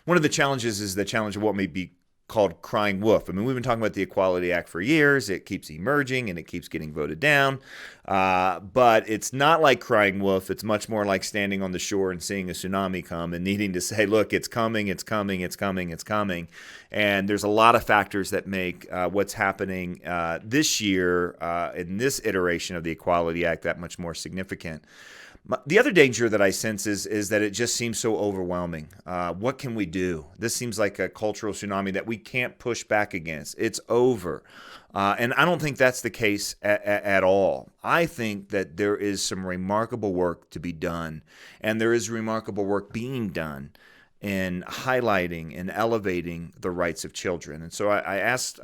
one of the challenges is the challenge of what may be called crying wolf. I mean, we've been talking about the Equality Act for years. It keeps emerging and it keeps getting voted down. But it's not like crying wolf. It's much more like standing on the shore and seeing a tsunami come and needing to say, look, it's coming, it's coming, it's coming, it's coming. And there's a lot of factors that make what's happening this year in this iteration of the Equality Act that much more significant. The other danger that I sense is that it just seems so overwhelming. What can we do? This seems like a cultural tsunami that we can't push back against. It's over. And I don't think that's the case at all. I think that there is some remarkable work to be done, and there is remarkable work being done in highlighting and elevating the rights of children. And so I asked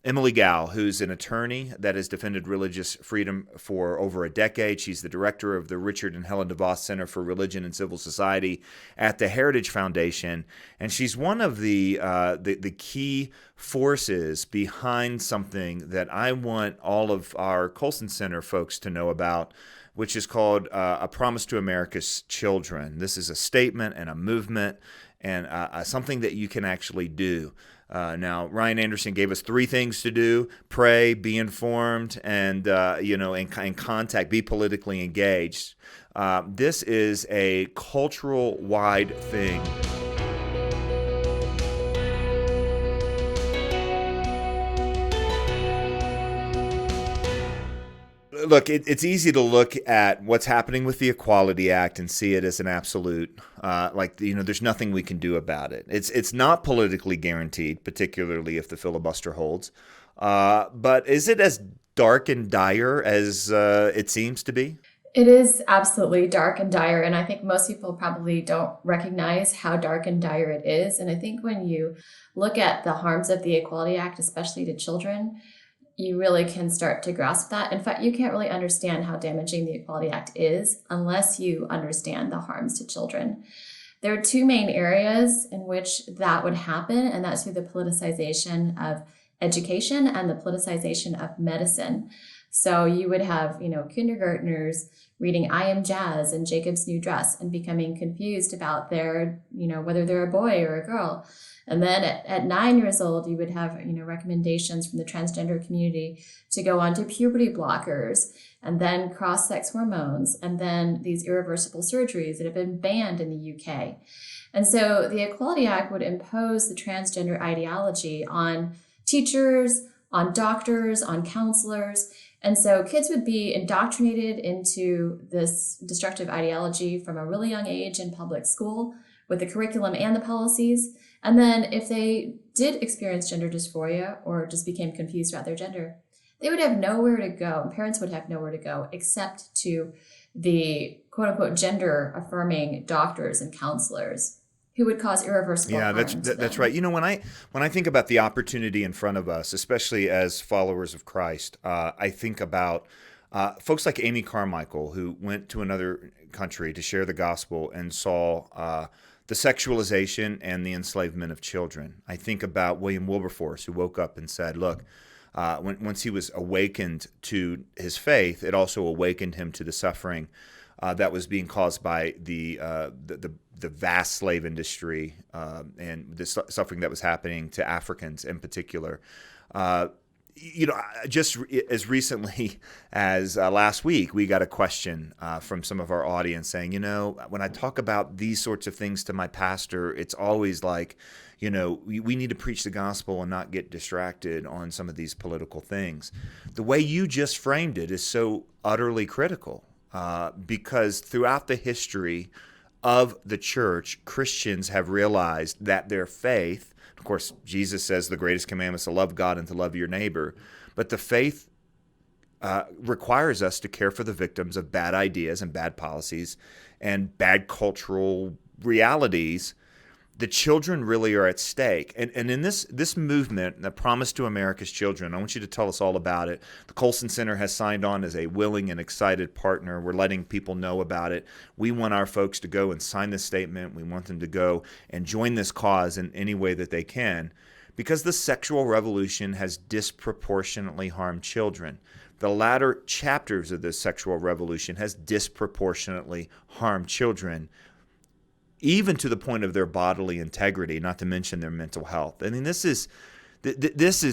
Emilie Kao, who's an attorney that has defended religious freedom for over a decade. She's the director of the Richard and Helen DeVos Center for Religion and Civil Society at the Heritage Foundation. And she's one of the key forces behind something that I want all of our Colson Center folks to know about, which is called A Promise to America's Children. This is a statement and a movement and something that you can actually do. Now, Ryan Anderson gave us 3 things to do: pray, be informed, and and contact, be politically engaged. This is a cultural-wide thing. Look, it's easy to look at what's happening with the Equality Act and see it as an absolute, there's nothing we can do about it. It's not politically guaranteed, particularly if the filibuster holds. But is it as dark and dire as it seems to be? It is absolutely dark and dire, and I think most people probably don't recognize how dark and dire it is. And I think when you look at the harms of the Equality Act, especially to children, you really can start to grasp that. In fact, you can't really understand how damaging the Equality Act is unless you understand the harms to children. There are 2 main areas in which that would happen, and that's through the politicization of education and the politicization of medicine. So you would have, kindergartners reading I Am Jazz and Jacob's New Dress and becoming confused about their, whether they're a boy or a girl. And then at 9 years old, you would have, recommendations from the transgender community to go on to puberty blockers and then cross-sex hormones and then these irreversible surgeries that have been banned in the UK. And so the Equality Act would impose the transgender ideology on teachers, on doctors, on counselors. And so kids would be indoctrinated into this destructive ideology from a really young age in public school with the curriculum and the policies. And then if they did experience gender dysphoria or just became confused about their gender, they would have nowhere to go. And parents would have nowhere to go except to the quote unquote gender affirming doctors and counselors who would cause irreversible Yeah, harm to that's them. right. When I think about the opportunity in front of us, especially as followers of Christ, I think about folks like Amy Carmichael, who went to another country to share the gospel and saw the sexualization and the enslavement of children. I think about William Wilberforce, who woke up and said, look, once he was awakened to his faith, it also awakened him to the suffering that was being caused by the vast slave industry and the suffering that was happening to Africans in particular. Just as recently as last week, we got a question from some of our audience saying, when I talk about these sorts of things to my pastor, it's always like, we need to preach the gospel and not get distracted on some of these political things. The way you just framed it is so utterly critical because throughout the history of the church, Christians have realized that their faith, of course, Jesus says the greatest commandment is to love God and to love your neighbor. But the faith requires us to care for the victims of bad ideas and bad policies and bad cultural realities. The children really are at stake. And in this movement, the Promise to America's Children, I want you to tell us all about it. The Colson Center has signed on as a willing and excited partner. We're letting people know about it. We want our folks to go and sign this statement. We want them to go and join this cause in any way that they can, because the sexual revolution has disproportionately harmed children. The latter chapters of the sexual revolution has disproportionately harmed children. even to the point of their bodily integrity, not to mention their mental health. I mean, this is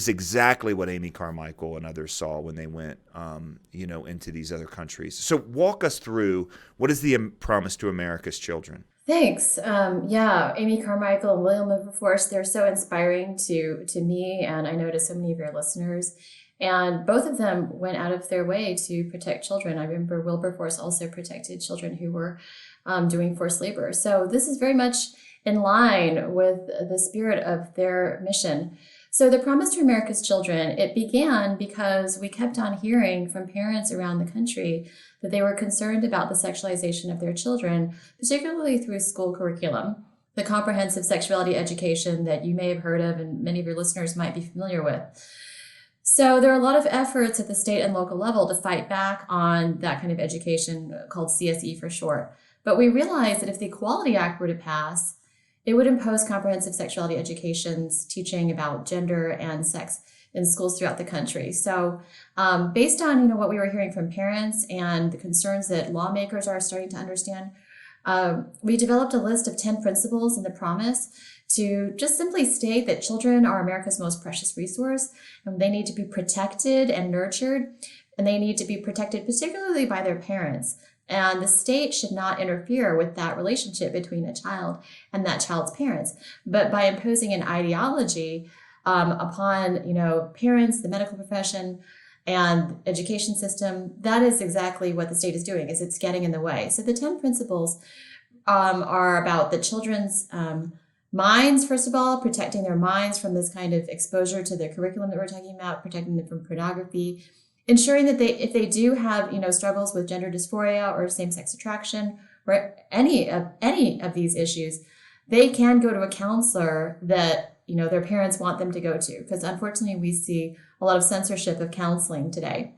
exactly what Amy Carmichael and others saw when they went, into these other countries. So walk us through, what is the promise to America's children? Thanks. Amy Carmichael and William Wilberforce, they're so inspiring to me, and I know to so many of your listeners. And both of them went out of their way to protect children. I remember Wilberforce also protected children who were doing forced labor. So this is very much in line with the spirit of their mission. So the promise to America's children, it began because we kept on hearing from parents around the country that they were concerned about the sexualization of their children, particularly through school curriculum, the comprehensive sexuality education that you may have heard of and many of your listeners might be familiar with. So there are a lot of efforts at the state and local level to fight back on that kind of education, called CSE for short. But we realized that if the Equality Act were to pass, it would impose comprehensive sexuality educations, teaching about gender and sex in schools throughout the country. So based on what we were hearing from parents and the concerns that lawmakers are starting to understand, we developed a list of 10 principles in the promise to just simply state that children are America's most precious resource, and they need to be protected and nurtured, and they need to be protected particularly by their parents. And the state should not interfere with that relationship between a child and that child's parents. But by imposing an ideology upon parents, the medical profession, and education system, that is exactly what the state is doing, is it's getting in the way. So the 10 principles are about the children's minds, first of all, protecting their minds from this kind of exposure to their curriculum that we're talking about, protecting them from pornography, ensuring that if they do have struggles with gender dysphoria or same-sex attraction or any of these issues, they can go to a counselor that their parents want them to go to, because unfortunately we see a lot of censorship of counseling today.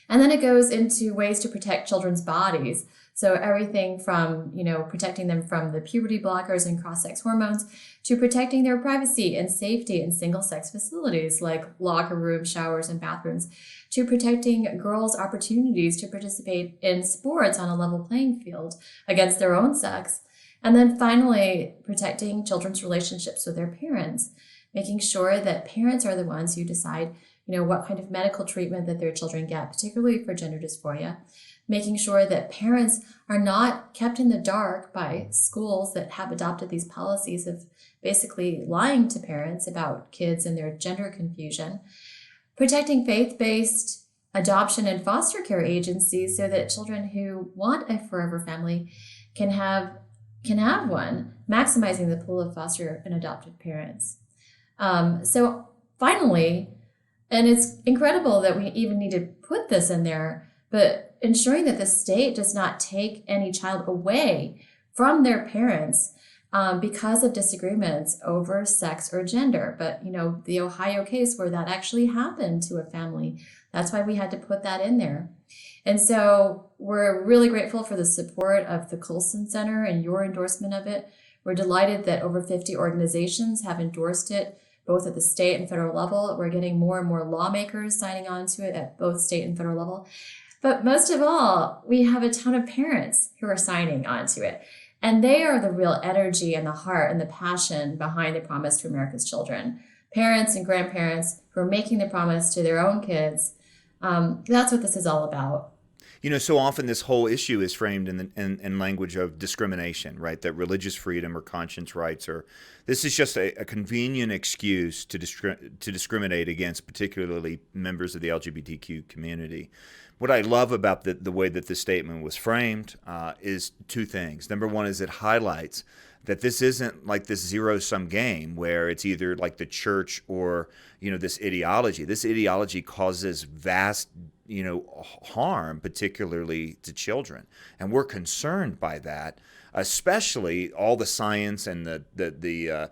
And then it goes into ways to protect children's bodies. So everything from, protecting them from the puberty blockers and cross-sex hormones to protecting their privacy and safety in single-sex facilities like locker rooms, showers, and bathrooms, to protecting girls' opportunities to participate in sports on a level playing field against their own sex. And then finally, protecting children's relationships with their parents, making sure that parents are the ones who decide, what kind of medical treatment that their children get, particularly for gender dysphoria, making sure that parents are not kept in the dark by schools that have adopted these policies of basically lying to parents about kids and their gender confusion, protecting faith-based adoption and foster care agencies so that children who want a forever family can have one, maximizing the pool of foster and adopted parents. So finally, and it's incredible that we even need to put this in there, but ensuring that the state does not take any child away from their parents because of disagreements over sex or gender. But, the Ohio case where that actually happened to a family, that's why we had to put that in there. And so we're really grateful for the support of the Colson Center and your endorsement of it. We're delighted that over 50 organizations have endorsed it, both at the state and federal level. We're getting more and more lawmakers signing on to it at both state and federal level. But most of all, we have a ton of parents who are signing on to it. And they are the real energy and the heart and the passion behind the promise to America's children. Parents and grandparents who are making the promise to their own kids. That's what this is all about. So often this whole issue is framed in language of discrimination, right? That religious freedom or conscience rights this is just a convenient excuse to discriminate against particularly members of the LGBTQ community. What I love about the way that this statement was framed is two things. Number one is it highlights that this isn't like this zero-sum game where it's either like the church or, this ideology. This ideology causes vast, harm, particularly to children. And we're concerned by that, especially all the science and the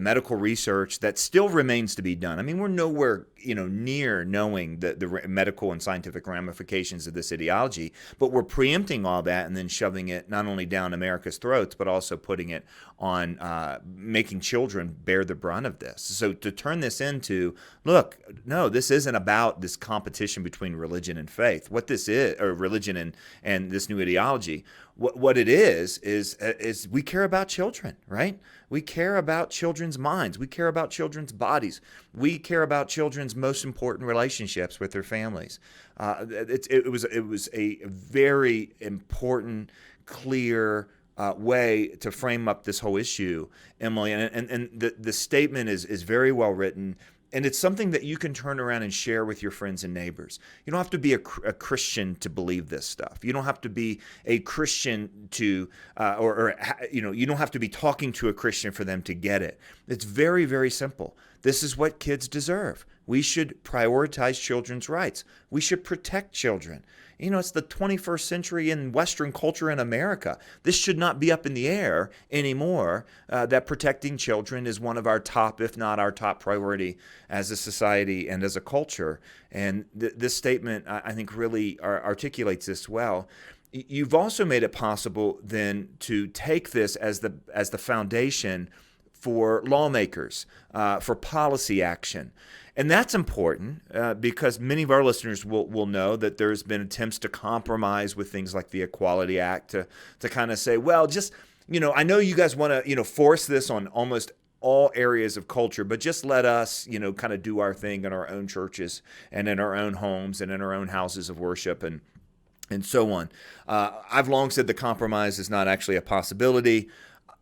medical research that still remains to be done. I mean, we're nowhere, near knowing the medical and scientific ramifications of this ideology, but we're preempting all that and then shoving it not only down America's throats, but also putting it on making children bear the brunt of this. So to turn this into, look, no, this isn't about this competition between religion and faith. What this is, or religion and this new ideology, What it is we care about children, right? We care about children's minds. We care about children's bodies. We care about children's most important relationships with their families. It was a very important, clear way to frame up this whole issue, Emilie. And the statement is very well written. And it's something that you can turn around and share with your friends and neighbors. You don't have to be a Christian to believe this stuff. You don't have to be a Christian to, you don't have to be talking to a Christian for them to get it. It's very, very simple. This is what kids deserve. We should prioritize children's rights. We should protect children. It's the 21st century in Western culture in America. This should not be up in the air anymore, that protecting children is one of our top, if not our top priority as a society and as a culture. And this statement, I think, really articulates this well. You've also made it possible then to take this as the foundation for lawmakers, for policy action. And that's important because many of our listeners will know that there's been attempts to compromise with things like the Equality Act to kind of say, well, just, I know you guys want to, force this on almost all areas of culture, but just let us, kind of do our thing in our own churches and in our own homes and in our own houses of worship and so on. I've long said the compromise is not actually a possibility.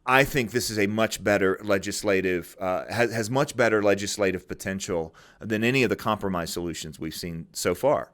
I think this is a much better legislative, has much better legislative potential than any of the compromise solutions we've seen so far.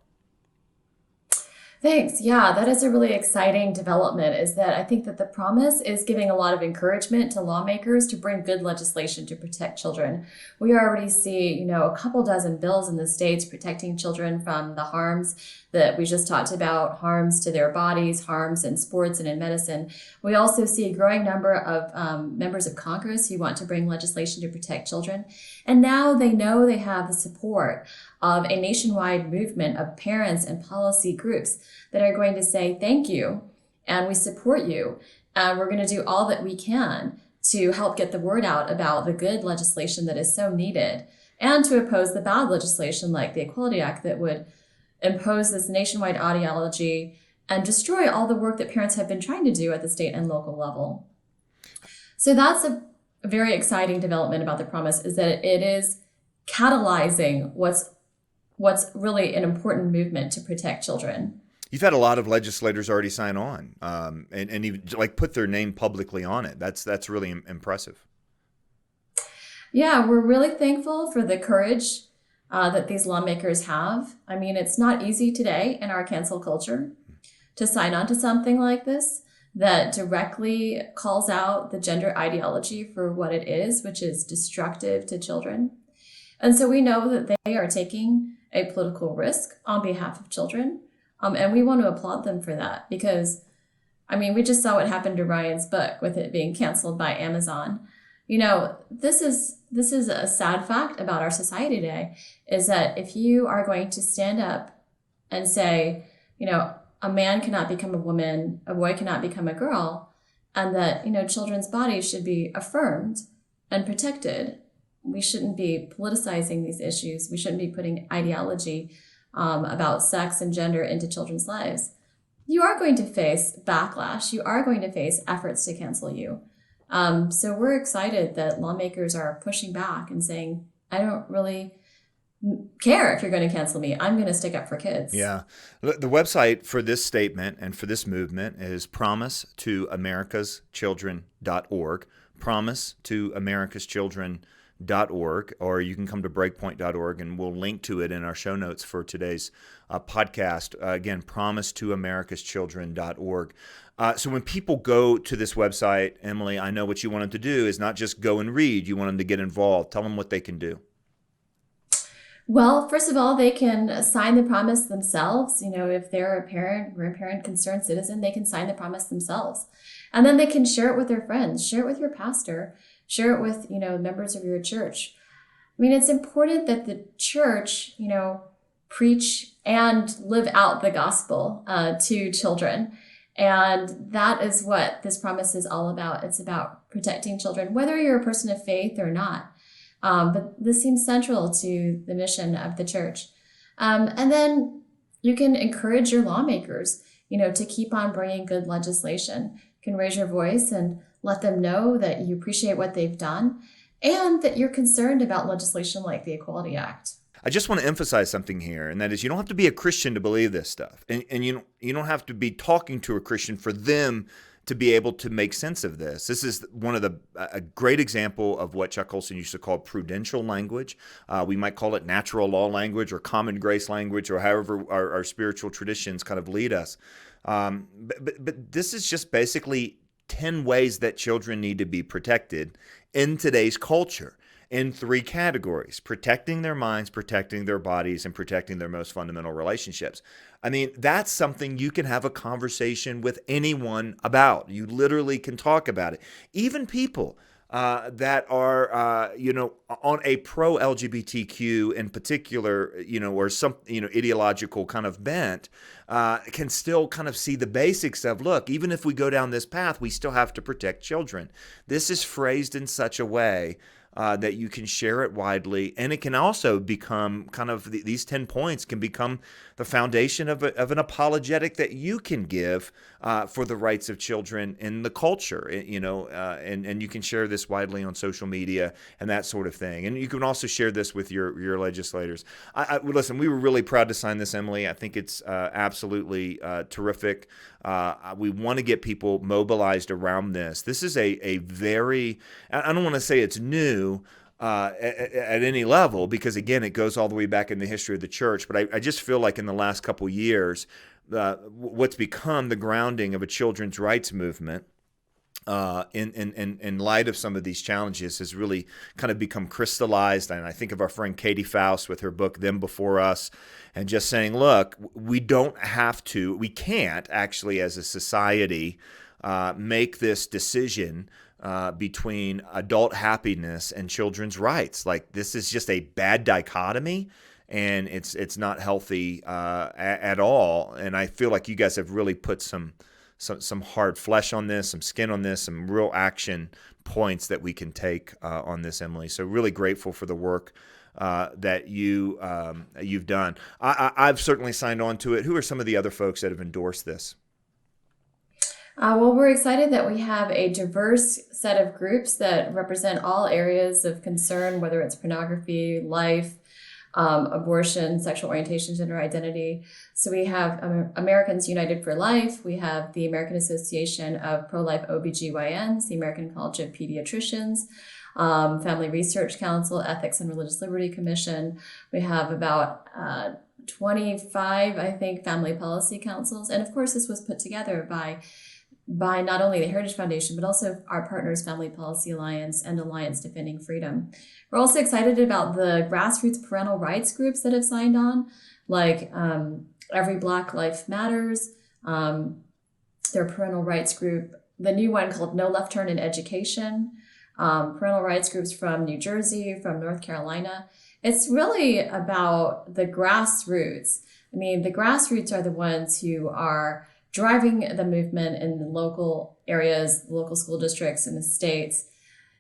Thanks. Yeah, that is a really exciting development, is that I think that the promise is giving a lot of encouragement to lawmakers to bring good legislation to protect children. We already see, a couple dozen bills in the states protecting children from the harms that we just talked about, harms to their bodies, harms in sports and in medicine. We also see a growing number of members of Congress who want to bring legislation to protect children. And now they know they have the support of a nationwide movement of parents and policy groups that are going to say, thank you, and we support you. And we're going to do all that we can to help get the word out about the good legislation that is so needed, and to oppose the bad legislation like the Equality Act that would impose this nationwide ideology and destroy all the work that parents have been trying to do at the state and local level. So that's a very exciting development about the promise, is that it is catalyzing what's really an important movement to protect children. You've had a lot of legislators already sign on and even put their name publicly on it. That's really impressive. Yeah, we're really thankful for the courage that these lawmakers have. I mean, it's not easy today in our cancel culture to sign on to something like this that directly calls out the gender ideology for what it is, which is destructive to children. And so we know that they are taking a political risk on behalf of children. And we want to applaud them for that because, we just saw what happened to Ryan's book with it being canceled by Amazon. This is a sad fact about our society today, is that if you are going to stand up and say, a man cannot become a woman, a boy cannot become a girl, and that, children's bodies should be affirmed and protected, we shouldn't be politicizing these issues. We shouldn't be putting ideology about sex and gender into children's lives. You are going to face backlash. You are going to face efforts to cancel you. So we're excited that lawmakers are pushing back and saying, I don't really care if you're going to cancel me. I'm going to stick up for kids. Yeah. The website for this statement and for this movement is promisetoamericaschildren.org, promisetoamericaschildren.org, or you can come to breakpoint.org and we'll link to it in our show notes for today's podcast. Again, promisetoamericaschildren.org. So when people go to this website, Emilie, I know what you want them to do is not just go and read. You want them to get involved. Tell them what they can do. Well, first of all, they can sign the promise themselves. If they're a parent or a parent concerned citizen, they can sign the promise themselves. And then they can share it with their friends, share it with your pastor, share it with, members of your church. It's important that the church, preach and live out the gospel to children. And that is what this promise is all about. It's about protecting children, whether you're a person of faith or not. But this seems central to the mission of the church. And then you can encourage your lawmakers. to keep on bringing good legislation. You can raise your voice and let them know that you appreciate what they've done and that you're concerned about legislation like the Equality Act. I just want to emphasize something here, and that is you don't have to be a Christian to believe this stuff. And you don't have to be talking to a Christian for them to be able to make sense of this. This is a great example of what Chuck Colson used to call prudential language. We might call it natural law language or common grace language, or however our spiritual traditions kind of lead us. But this is just basically 10 ways that children need to be protected in today's culture, in 3 categories: protecting their minds, protecting their bodies, and protecting their most fundamental relationships. I mean, that's something you can have a conversation with anyone about. You literally can talk about it. Even people that are, on a pro-LGBTQ in particular, or some, ideological kind of bent, can still kind of see the basics of, look, even if we go down this path, we still have to protect children. This is phrased in such a way that you can share it widely, and it can also become kind of these 10 points can become the foundation of an apologetic that you can give for the rights of children in the culture, and you can share this widely on social media and that sort of thing. And you can also share this with your legislators. Listen, we were really proud to sign this, Emilie. I think it's absolutely terrific. We want to get people mobilized around this. This is a very, I don't want to say it's new at any level, because again, it goes all the way back in the history of the church. But I just feel like in the last couple years, what's become the grounding of a children's rights movement in light of some of these challenges has really kind of become crystallized. And I think of our friend Katie Faust with her book, Them Before Us, and just saying, look, we can't actually as a society make this decision between adult happiness and children's rights. Like, this is just a bad dichotomy, and it's not healthy at all. And I feel like you guys have really put some hard flesh on this, some skin on this, some real action points that we can take on this, Emilie. So really grateful for the work that you've done. I've certainly signed on to it. Who are some of the other folks that have endorsed this? Well, we're excited that we have a diverse set of groups that represent all areas of concern, whether it's pornography, life, abortion, sexual orientation, gender identity. So we have Americans United for Life. We have the American Association of Pro-Life OBGYNs, the American College of Pediatricians, Family Research Council, Ethics and Religious Liberty Commission. We have about 25, I think, family policy councils. And of course, this was put together by not only the Heritage Foundation, but also our partners, Family Policy Alliance and Alliance Defending Freedom. We're also excited about the grassroots parental rights groups that have signed on, like Every Black Life Matters, their parental rights group, the new one called No Left Turn in Education, parental rights groups from New Jersey, from North Carolina. It's really about the grassroots. I mean, the grassroots are the ones who are driving the movement in the local areas, local school districts in the states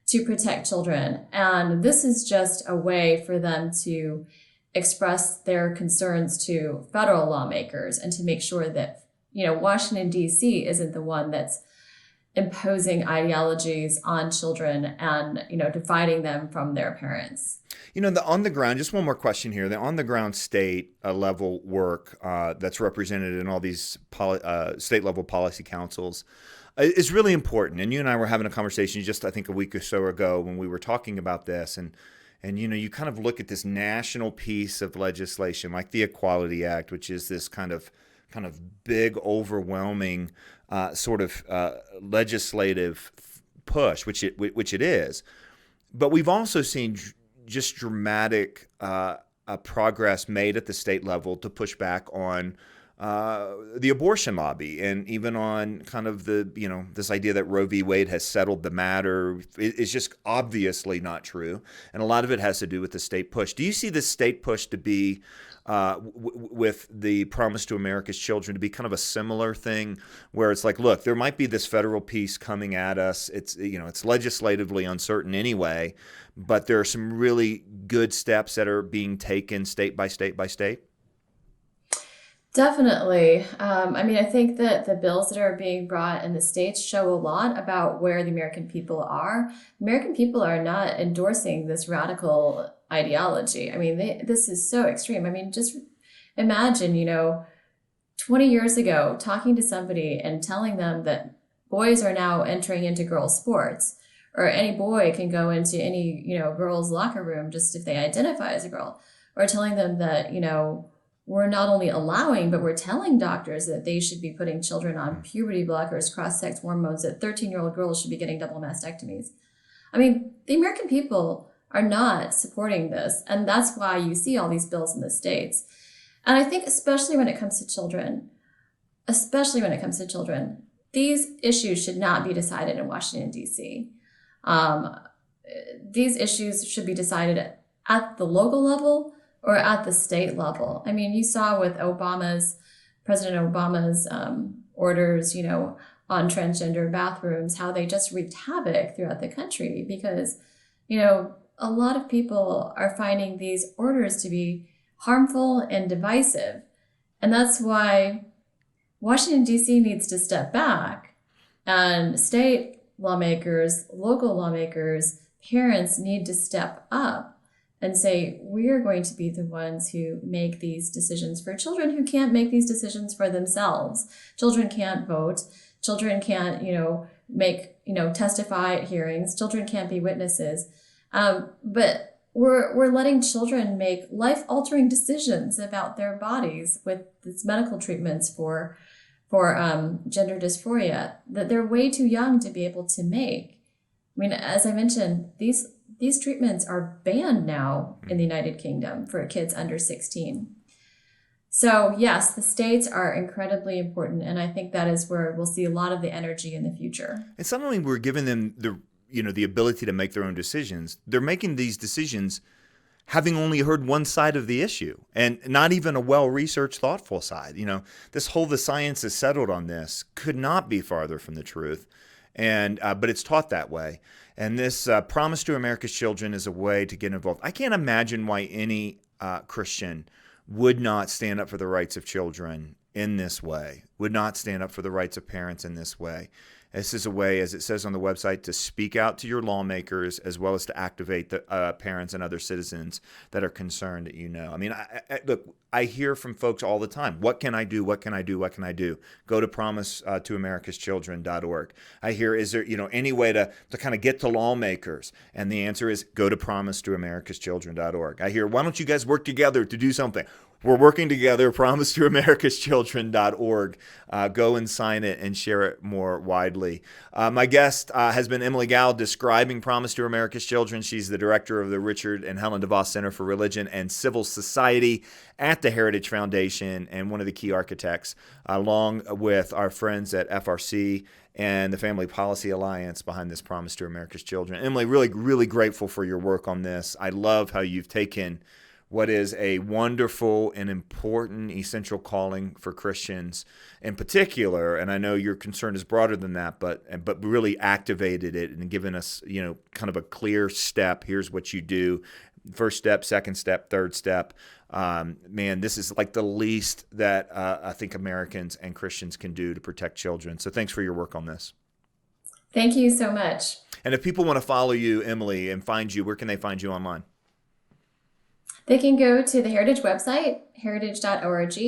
to protect children. And this is just a way for them to express their concerns to federal lawmakers and to make sure that, Washington, D.C. isn't the one that's imposing ideologies on children and, dividing them from their parents. The on the ground, just one more question here. The on the ground state level work that's represented in all these state level policy councils is really important. And you and I were having a conversation just, I think, a week or so ago when we were talking about this. And you kind of look at this national piece of legislation like the Equality Act, which is this kind of big, overwhelming sort of legislative push, which it is. But we've also seen just dramatic progress made at the state level to push back on the abortion lobby, and even on kind of this idea that Roe v. Wade has settled the matter is just obviously not true. And a lot of it has to do with the state push. Do you see the state push to be with the Promise to America's Children to be kind of a similar thing, where it's like, look, there might be this federal piece coming at us. It's legislatively uncertain anyway, but there are some really good steps that are being taken state by state by state? Definitely. I mean, I think that the bills that are being brought in the states show a lot about where the American people are. American people are not endorsing this radical ideology. I mean, this is so extreme. I mean, just imagine, 20 years ago, talking to somebody and telling them that boys are now entering into girls' sports, or any boy can go into any, girls' locker room just if they identify as a girl, or telling them that, we're not only allowing, but we're telling doctors that they should be putting children on puberty blockers, cross-sex hormones, that 13-year-old girls should be getting double mastectomies. I mean, the American people are not supporting this, and that's why you see all these bills in the states. And I think especially when it comes to children, these issues should not be decided in Washington, D.C. These issues should be decided at the local level or at the state level. I mean, you saw with President Obama's orders, on transgender bathrooms, how they just wreaked havoc throughout the country because, a lot of people are finding these orders to be harmful and divisive. And that's why Washington, D.C. needs to step back, and state lawmakers, local lawmakers, parents need to step up and say, we're going to be the ones who make these decisions for children who can't make these decisions for themselves. Children can't vote. Children can't, testify at hearings. Children can't be witnesses. But we're letting children make life-altering decisions about their bodies with these medical treatments for gender dysphoria that they're way too young to be able to make. I mean, as I mentioned, these treatments are banned now in the United Kingdom for kids under 16. So yes, the states are incredibly important, and I think that is where we'll see a lot of the energy in the future. And suddenly we're giving them the ability to make their own decisions. They're making these decisions having only heard one side of the issue and not even a well-researched, thoughtful side. The science is settled on this could not be farther from the truth. And but it's taught that way. And this Promise to America's Children is a way to get involved. I can't imagine why any Christian would not stand up for the rights of children in this way, would not stand up for the rights of parents in this way. This is a way, as it says on the website, to speak out to your lawmakers as well as to activate the parents and other citizens that are concerned that I mean, look, I hear from folks all the time, what can I do? What can I do? What can I do? Go to promisetoamericaschildren.org. I hear, is there any way to kind of get to lawmakers? And the answer is go to promisetoamericaschildren.org. I hear, why don't you guys work together to do something? We're working together, promisetoamericaschildren.org. Go and sign it and share it more widely. My guest has been Emilie Kao, describing Promise to America's Children. She's the director of the Richard and Helen DeVos Center for Religion and Civil Society at the Heritage Foundation and one of the key architects, along with our friends at FRC and the Family Policy Alliance behind this Promise to America's Children. Emilie, really, really grateful for your work on this. I love how you've taken what is a wonderful and important essential calling for Christians in particular, and I know your concern is broader than that, but really activated it and given us, kind of a clear step. Here's what you do. First step, second step, third step. Man, this is like the least that I think Americans and Christians can do to protect children. So thanks for your work on this. Thank you so much. And if people want to follow you, Emilie, and find you, where can they find you online? They can go to the Heritage website, heritage.org.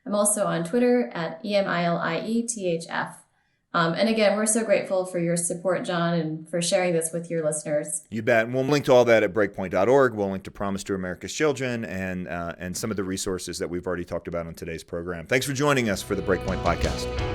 I'm also on Twitter at EMILIETHF. And again, we're so grateful for your support, John, and for sharing this with your listeners. You bet. And we'll link to all that at breakpoint.org. We'll link to Promise to America's Children and some of the resources that we've already talked about on today's program. Thanks for joining us for the Breakpoint Podcast.